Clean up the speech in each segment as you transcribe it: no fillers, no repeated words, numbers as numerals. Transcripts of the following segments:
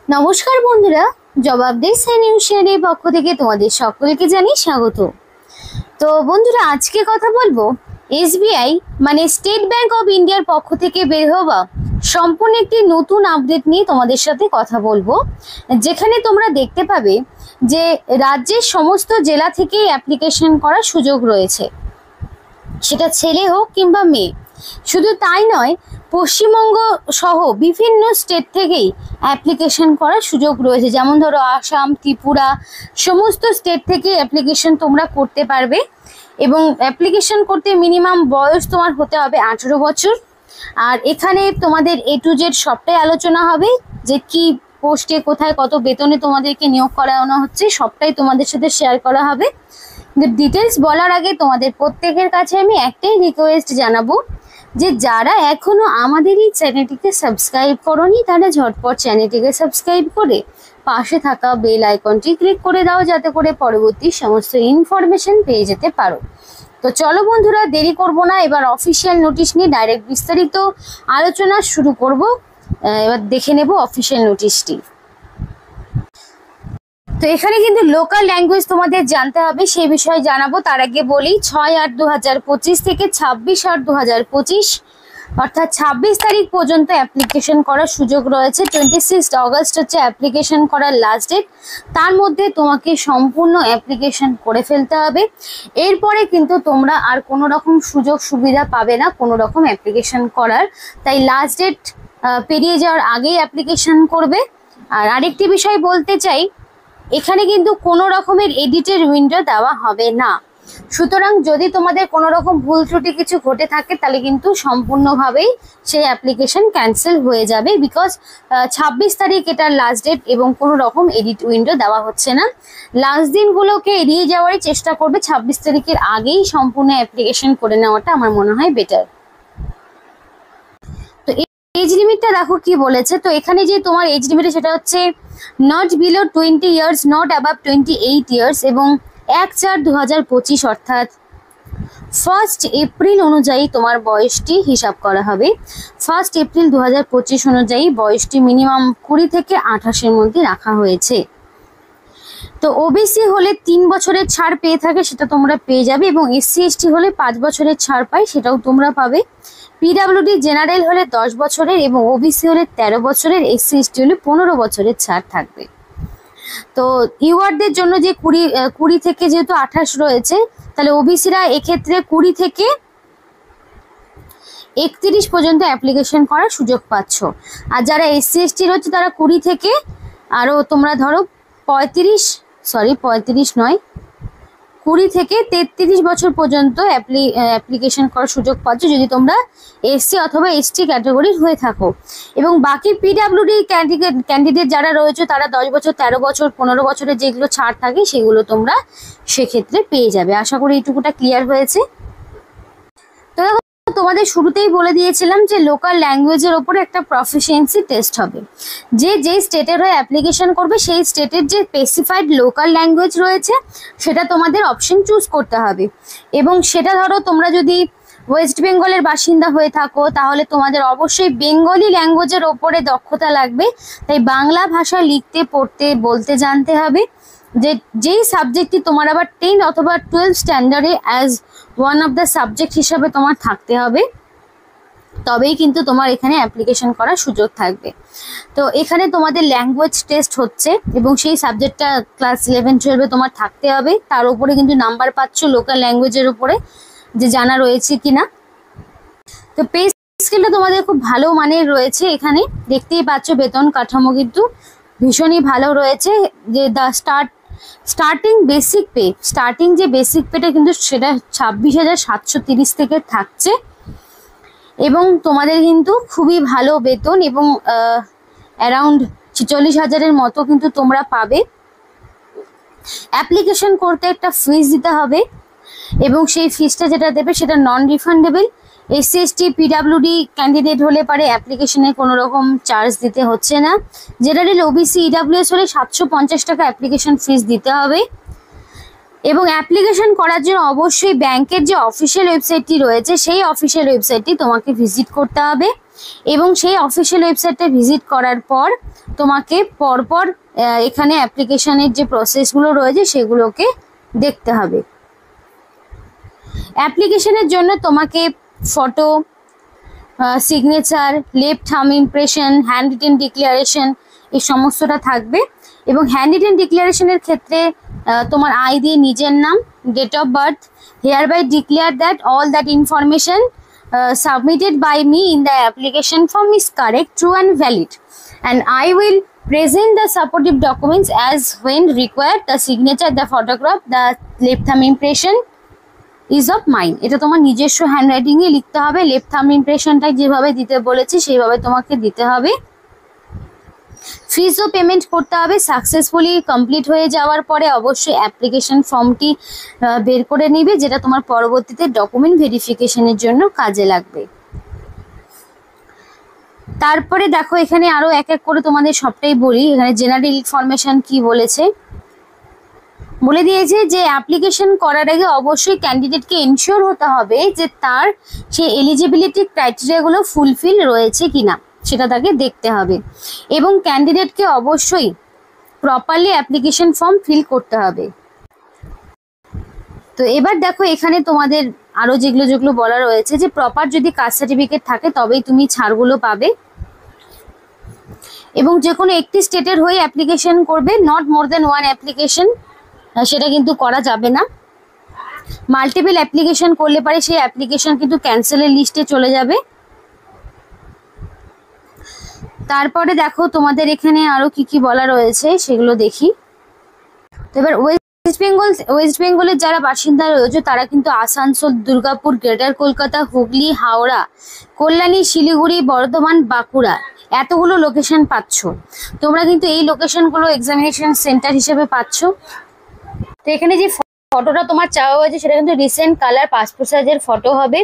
নমস্কার বন্ধুরা, জবাবদিহি নিউজের পক্ষ থেকে তোমাদের সকলকে জানাই স্বাগত। তো বন্ধুরা, আজকে কথা বলবো এসবিআই মানে স্টেট ব্যাংক অফ ইন্ডিয়ার পক্ষ থেকে বের হওয়া সম্পূর্ণ একটি নতুন আপডেট নিয়ে তোমাদের সাথে কথা বলবো, যেখানে তোমরা দেখতে পাবে যে রাজ্যের সমস্ত জেলা থেকেই অ্যাপ্লিকেশন করার সুযোগ রয়েছে, সেটা ছেলে হোক কিংবা মেয়ে। শুধু তাই নয়, পশ্চিমবঙ্গ সহ বিভিন্ন স্টেট থেকেই অ্যাপ্লিকেশন করার সুযোগ রয়েছে। যেমন ধরো আসাম, ত্রিপুরা, সমস্ত স্টেট থেকে অ্যাপ্লিকেশন তোমরা করতে পারবে। এবং অ্যাপ্লিকেশন করতে মিনিমাম বয়স তোমার হতে হবে 18 বছর। আর এখানে তোমাদের A to Z সবটাই আলোচনা হবে, যে কি পোস্টে কোথায় কত বেতনে তোমাদেরকে নিয়োগ করানো হচ্ছে, সবটাই তোমাদের সাথে শেয়ার করা হবে। ডিটেলস বলার আগে তোমাদের প্রত্যেকের কাছে আমি একটাই রিকোয়েস্ট জানাবো, যে যারা এখনো আমাদের এই চ্যানেলটিকে সাবস্ক্রাইব করোনি তারা ঝটপট চ্যানেলটিকে সাবস্ক্রাইব করে পাশে থাকা বেল আইকনটি ক্লিক করে দাও, যাতে করে পরবর্তী সমস্ত ইনফরমেশন পেয়ে যেতে পারো। তো চলো বন্ধুরা, দেরি করব না, এবার অফিসিয়াল নোটিশ নিয়ে ডাইরেক্ট বিস্তারিত আলোচনা শুরু করব। এবার দেখে নেব অফিসিয়াল নোটিশটি। তো এখানে কিন্তু লোকাল ল্যাঙ্গুয়েজ তোমাদের জানতে হবে, সেই বিষয়ে জানাবো। তার আগে বলি 6/8/2025 থেকে 26/8/2025 অর্থাৎ 26 তারিখ পর্যন্ত অ্যাপ্লিকেশন করার সুযোগ রয়েছে। 26 অগস্ট হচ্ছে অ্যাপ্লিকেশন করার লাস্ট ডেট। তার মধ্যে তোমাকে সম্পূর্ণ অ্যাপ্লিকেশন করে ফেলতে হবে। এরপরে কিন্তু তোমরা আর কোনো রকম সুযোগ সুবিধা পাবে না কোনো রকম অ্যাপ্লিকেশন করার, তাই লাস্ট ডেট পেরিয়ে যাওয়ার আগেই অ্যাপ্লিকেশন করবে। আর আরেকটি বিষয় বলতে চাই, এখানে কিন্তু কোনো রকমের এডিটের উইন্ডো দেওয়া হবে না। সুতরাং যদি তোমাদের কোনো রকম ভুল ত্রুটি কিছু ঘটে থাকে, তাহলে কিন্তু সম্পূর্ণভাবেই সেই অ্যাপ্লিকেশন ক্যান্সেল হয়ে যাবে, বিকজ 26 তারিখ এটার লাস্ট ডেট এবং কোনো রকম এডিট উইন্ডো দেওয়া হচ্ছে না। লাস্ট দিনগুলোকে এড়িয়ে যাওয়ারই চেষ্টা করবে, 26 তারিখের আগেই সম্পূর্ণ অ্যাপ্লিকেশন করে নেওয়াটা আমার মনে হয় বেটার। তো এজ লিমিটটা দেখো কি বলেছে। তো এখানে যে তোমার এজ লিমিট সেটা হচ্ছে not below 20 years, not above 28 years এবং 1/4/2025 অর্থাৎ 1 এপ্রিল অনুযায়ী তোমার বয়সটি হিসাব করা হবে। 1 এপ্রিল 2025 অনুযায়ী বয়সটি মিনিমাম 20 থেকে 28-এর মধ্যে রাখা হয়েছে। তো ওবিসি হলে 3 বছরের ছাড় পেয়ে থাকে, সেটা তোমরা পেয়ে যাবে, এবং SC ST হলে 5 বছরের ছাড় পায়, সেটাও তোমরা পাবে। পিডাব্লিউডি জেনারেল হলে 10 বছরের এবং ওবিসি হলে 13 বছরের, SC ST হলে 15 বছরের ছাড় থাকবে। তো ইউআরদের জন্য যে 20 থেকে যেহেতু 28 রয়েছে, তাহলে ওবিসিরা এক্ষেত্রে 20 থেকে 31 পর্যন্ত অ্যাপ্লিকেশন করার সুযোগ পাচ্ছ। আর যারা SC ST রয়েছে তারা 20 থেকে আরও তোমরা ধরো 20 থেকে 33 বছর পর্যন্ত অ্যাপ্লিকেশন করার সুযোগ পাচ্ছ, যদি তোমরা SC অথবা ST ক্যাটাগরির হয়ে থাকো। এবং বাকি পিডাব্লিউডি ক্যান্ডিডেট যারা রয়েছে তারা 10 বছর, 13 বছর, 15 বছরের যেগুলো ছাড় থাকে সেগুলো তোমরা সেক্ষেত্রে পেয়ে যাবে। আশা করি এইটুকুটা ক্লিয়ার হয়েছে। তো তোমাদের শুরুতেই বলে দিয়েছিলাম যে লোকাল ল্যাঙ্গুয়েজের ওপরে একটা প্রফিসিয়েন্সি টেস্ট হবে। যে স্টেটের হয়ে অ্যাপ্লিকেশন করবে সেই স্টেটের যে স্পেসিফাইড লোকাল ল্যাঙ্গুয়েজ রয়েছে সেটা তোমাদের অপশন চুজ করতে হবে। এবং সেটা ধরো তোমরা যদি ওয়েস্ট বেঙ্গলের বাসিন্দা হয়ে থাকো, তাহলে তোমাদের অবশ্যই বেঙ্গলি ল্যাঙ্গুয়েজের ওপরে দক্ষতা লাগবে। তাই বাংলা ভাষা লিখতে, পড়তে, বলতে জানতে হবে। যেই সাবজেক্টটি তোমার আবার 10 অথবা 12 স্ট্যান্ডার্ডে as one of the subject হিসাবে তোমার থাকতে হবে, তবেই কিন্তু তোমার এখানে অ্যাপ্লিকেশন করার সুযোগ থাকবে। তো এখানে তোমাদের ল্যাঙ্গুয়েজ টেস্ট হচ্ছে এবং সেই সাবজেক্টটা ক্লাস 11-12-এ তোমার থাকতে হবে। তার উপরে কিন্তু নাম্বার পাচ্ছ লোকাল ল্যাঙ্গুয়েজের উপরে, যে জানা রয়েছে কিনা। তো পে স্কেলটা তোমাদের খুব ভালো মানের রয়েছে, এখানে দেখতেই পাচ্ছ বেতন কাঠামো কিন্তু ভীষণই ভালো রয়েছে। যে স্টার্টিং যে বেসিক পেটা কিন্তু সেটা 26,730 থেকে থাকছে, এবং তোমাদের কিন্তু খুবই ভালো বেতন এবং অ্যারাউন্ড 46,000-এর মতো কিন্তু তোমরা পাবে। অ্যাপ্লিকেশন করতে একটা ফিস দিতে হবে এবং সেই ফিসটা যেটা দেবে সেটা non refundable. SC ST PWD candidate হলে পারে অ্যাপ্লিকেশনে কোনো রকম চার্জ দিতে হচ্ছে না। জেনারেল OBC EWS হলে 750 টাকা অ্যাপ্লিকেশন ফিস দিতে হবে। এবং অ্যাপ্লিকেশন করার জন্য অবশ্যই ব্যাংকের যে অফিসিয়াল ওয়েবসাইটটি রয়েছে সেই অফিসিয়াল ওয়েবসাইটটি তোমাকে ভিজিট করতে হবে। এবং সেই অফিসিয়াল ওয়েবসাইটটা ভিজিট করার পর তোমাকে পরপর এখানে অ্যাপ্লিকেশনের যে প্রসেসগুলো রয়েছে সেগুলোকে দেখতে হবে। অ্যাপ্লিকেশনের জন্য তোমাকে photo, signature, left thumb impression, hand written declaration এই সমস্তটা থাকবে। এবং হ্যান্ড রিটেন ডিক্লারেশনের ক্ষেত্রে তোমার আই দিয়ে নিজের নাম, date of birth, hereby declare that all that information submitted by me in the application form is correct, true and valid, and I will present the supportive documents as when required. The signature, the photograph, the left thumb impression is of mine. এটা তোমার নিজস্ব handwriting এ লিখতে হবে। Left thumb ইমপ্রেশনটা যেভাবে দিতে বলেছি সেইভাবে তোমাকে দিতে হবে। ফিজও পেমেন্ট করতে হবে। সাকসেসফুলি কমপ্লিট হয়ে যাওয়ার পরে অবশ্যই অ্যাপ্লিকেশন ফর্মটি বের করে নিবে, যেটা তোমার পরবর্তীতে ডকুমেন্ট ভেরিফিকেশনের জন্য কাজে লাগবে। তারপরে দেখো এখানে আরো এক এক করে তোমাদের সবটাই বলি। এখানে জেনারেল ইনফরমেশন কি বলেছে, বলে দিয়েছে যে অ্যাপ্লিকেশন করার আগে অবশ্যই ক্যান্ডিডেটকে এনশিওর হতে হবে যে তার সেই এলিজিবিলিটি ক্রাইটেরিয়াগুলো ফুলফিল রয়েছে কিনা সেটা তাকে দেখতে হবে, এবং ক্যান্ডিডেটকে অবশ্যই প্রপারলি অ্যাপ্লিকেশন ফর্ম ফিল করতে হবে। তো এবার দেখো এখানে তোমাদের আরো যেগুলো যেগুলো বলা রয়েছে যে প্রপার যদি কাস্ট সার্টিফিকেট থাকে তবেই তুমি ছাড়গুলো পাবে, এবং যে কোনো একটি স্টেটের হয়ে অ্যাপ্লিকেশন করবে, not more than one application সেটা কিন্তু করা যাবে না। মাল্টিপল অ্যাপ্লিকেশন করলে পারে সেই অ্যাপ্লিকেশন কিন্তু ক্যান্সেলের লিস্টে চলে যাবে। তারপরে দেখো তোমাদের এখানে আরো কি কি বলা রয়েছে সেগুলো দেখি। তো এবার ওয়েস্ট বেঙ্গলের যারা বাসিন্দা রয়েছে তারা কিন্তু আসানসোল, দুর্গাপুর, গ্রেটার কলকাতা, হুগলি, হাওড়া, কল্যাণী, শিলিগুড়ি, বর্ধমান, বাঁকুড়া এতগুলো লোকেশন পাচ্ছ। তোমরা কিন্তু এই লোকেশনগুলো এক্সামিনেশন সেন্টার হিসেবে পাচ্ছ। তো এখানে যে ফটোটা তোমার চাওয়া হয়েছে সেটা কিন্তু রিসেন্ট কালার পাসপোর্ট সাইজের ফটো হবে,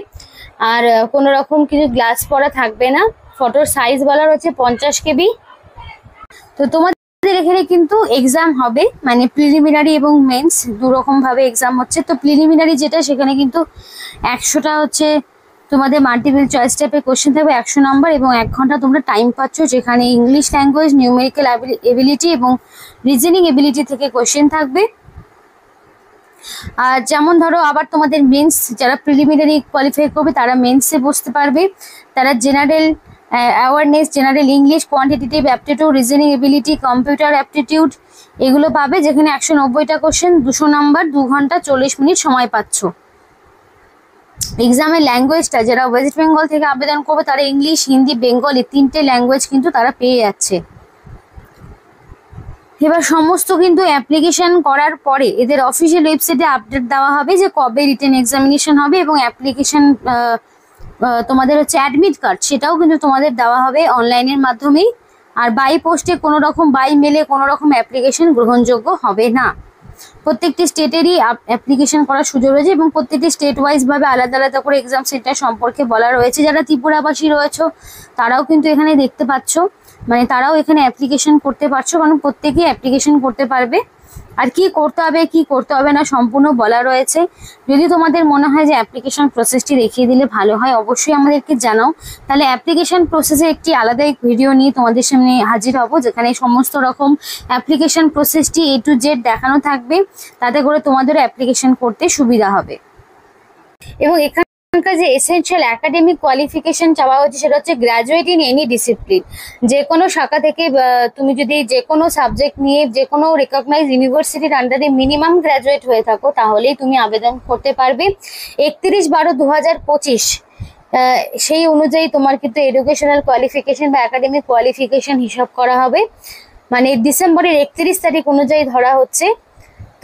আর কোনো রকম কিছু গ্লাস পরা থাকবে না। ফটোর সাইজ বলা রয়েছে 50 KB। তো তোমাদের এখানে কিন্তু এক্সাম হবে, মানে প্রিলিমিনারি এবং মেন্স দুরকম ভাবে এক্সাম হচ্ছে। তো প্রিলিমিনারি যেটা সেখানে কিন্তু 100টা হচ্ছে তোমাদের মাল্টিপল চয়েস টাইপের কোশ্চেন থাকবে 100 নম্বর, এবং 1 ঘন্টা তোমরা টাইম পাচ্ছ, যেখানে ইংলিশ ল্যাঙ্গুয়েজ, নিউমেরিক্যাল এবিলিটি এবং রিজনিং এবিলিটি থেকে কোশ্চেন থাকবে। আর যেমন ধরো আবার তোমাদের মেন্স যারা প্রিলিমিনারি কোয়ালিফাই করবে তারা মেন্সে বসতে পারবে। তারা general awareness, general English, quantitative aptitude, reasoning ability, computer aptitude এগুলো পাবে, যেখানে 190টা কোশ্চেন, 200 নম্বর, 2 ঘন্টা 40 মিনিট সময় পাচ্ছ। এক্সামের ল্যাঙ্গুয়েজটা যারা ওয়েস্ট বেঙ্গল থেকে আবেদন করবে তারা ইংলিশ, হিন্দি, বেঙ্গলি 3টে ল্যাঙ্গুয়েজ কিন্তু তারা পেয়ে যাচ্ছে। এবার সমস্ত কিন্তু অ্যাপ্লিকেশন করার পরে এদের অফিসিয়াল ওয়েবসাইটে আপডেট দেওয়া হবে যে কবে রিটেন এক্সামিনেশন হবে, এবং অ্যাপ্লিকেশন তোমাদের হচ্ছে অ্যাডমিট কার্ড সেটাও কিন্তু তোমাদের দেওয়া হবে অনলাইনের মাধ্যমেই। আর বাই পোস্টে কোনো রকম, বাই মেলে কোনো রকম অ্যাপ্লিকেশন গ্রহণযোগ্য হবে না। প্রত্যেকটি স্টেটেরই অ্যাপ্লিকেশন করার সুযোগ রয়েছে, এবং প্রত্যেকটি স্টেট ওয়াইজ ভাবে আলাদা আলাদা করে এক্সাম সেন্টার সম্পর্কে বলা রয়েছে। যারা ত্রিপুরাবাসী রয়েছে তারাও কিন্তু এখানে দেখতে পাচ্ছ, মানে তারাও এখানে অ্যাপ্লিকেশন করতে পারছো, কারণ প্রত্যেকেই অ্যাপ্লিকেশন করতে পারবে। আর কি করতে হবে কি করতে হবে না সম্পূর্ণ বলা রয়েছে। যদি তোমাদের মনে হয় যে অ্যাপ্লিকেশন প্রসেসটি দেখিয়ে দিলে ভালো হয় অবশ্যই আমাদেরকে জানাও, তাহলে অ্যাপ্লিকেশন প্রসেসে একটি আলাদা এক ভিডিও নিয়ে তোমাদের সামনে হাজির হব, যেখানে সমস্ত রকম অ্যাপ্লিকেশন প্রসেসটি A to Z দেখানো থাকবে, তাতে করে তোমাদেরও অ্যাপ্লিকেশন করতে সুবিধা হবে। এবং এখানকার যে এসেনশিয়াল একাডেমিক কোয়ালিফিকেশন চাওয়া হচ্ছে সেটা হচ্ছে গ্র্যাজুয়েট ইন এনি ডিসিপ্লিন। যে কোনো শাখা থেকে তুমি যদি যে কোনো সাবজেক্ট নিয়ে যে কোনো রিকগনাইজ ইউনিভার্সিটির আন্ডারে মিনিমাম গ্র্যাজুয়েট হয়ে থাকো তাহলেই তুমি আবেদন করতে পারবে। 31/12/2025 সেই অনুযায়ী তোমার কিন্তু এডুকেশনাল কোয়ালিফিকেশন বা একাডেমিক কোয়ালিফিকেশন হিসাব করা হবে, মানে ডিসেম্বরের 31 তারিখ অনুযায়ী ধরা হচ্ছে।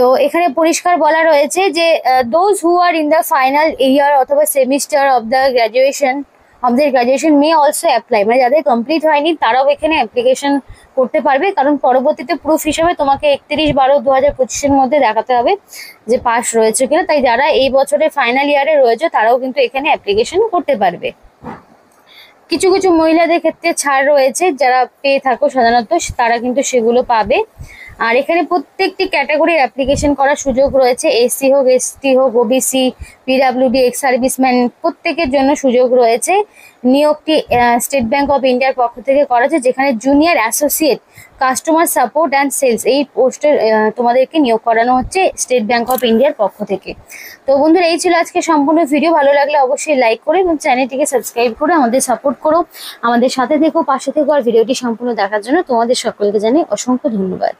তো এখানে পরিষ্কার বলা রয়েছে যে those who are in the final year অথবা semester of the graduation may also apply, মানে যাদের কমপ্লিট হয়নি তারাও এখানে অ্যাপ্লিকেশন করতে পারবে, কারণ পরবর্তীতে প্রুফ হিসাবে তোমাকে 31/12/2025 মধ্যে দেখাতে হবে যে পাস রয়েছে কিনা। তাই যারা এই বছরের ফাইনাল ইয়ারে রয়েছে তারাও কিন্তু এখানে অ্যাপ্লিকেশন করতে পারবে। কিছু কিছু মহিলাদের ক্ষেত্রে ছাড় রয়েছে, যারা পেয়ে থাকো সাধারণত তারা কিন্তু সেগুলো পাবে। আর এখানে প্রত্যেকটি ক্যাটাগরির অ্যাপ্লিকেশন করার সুযোগ রয়েছে। এসসি হোক, এসটি হোক, ওবিসি, পিডাব্লিউডি, এক্স সার্ভিসম্যান, প্রত্যেকের জন্য সুযোগ রয়েছে। নিয়োগটি স্টেট ব্যাংক অফ ইন্ডিয়ার পক্ষ থেকে করা হচ্ছে, যেখানে junior associate customer support and sales এই পোস্টে তোমাদেরকে নিয়োগ করানো হচ্ছে স্টেট ব্যাংক অফ ইন্ডিয়ার পক্ষ থেকে। তো বন্ধুরা, এই ছিল আজকে সম্পূর্ণ ভিডিও। ভালো লাগলে অবশ্যই লাইক করো এবং চ্যানেলটিকে সাবস্ক্রাইব করে আমাদের সাপোর্ট করো, আমাদের সাথে থেকো, পাশে থেকো। আর ভিডিওটি সম্পূর্ণ দেখার জন্য তোমাদের সকলকে জানাই অসংখ্য ধন্যবাদ।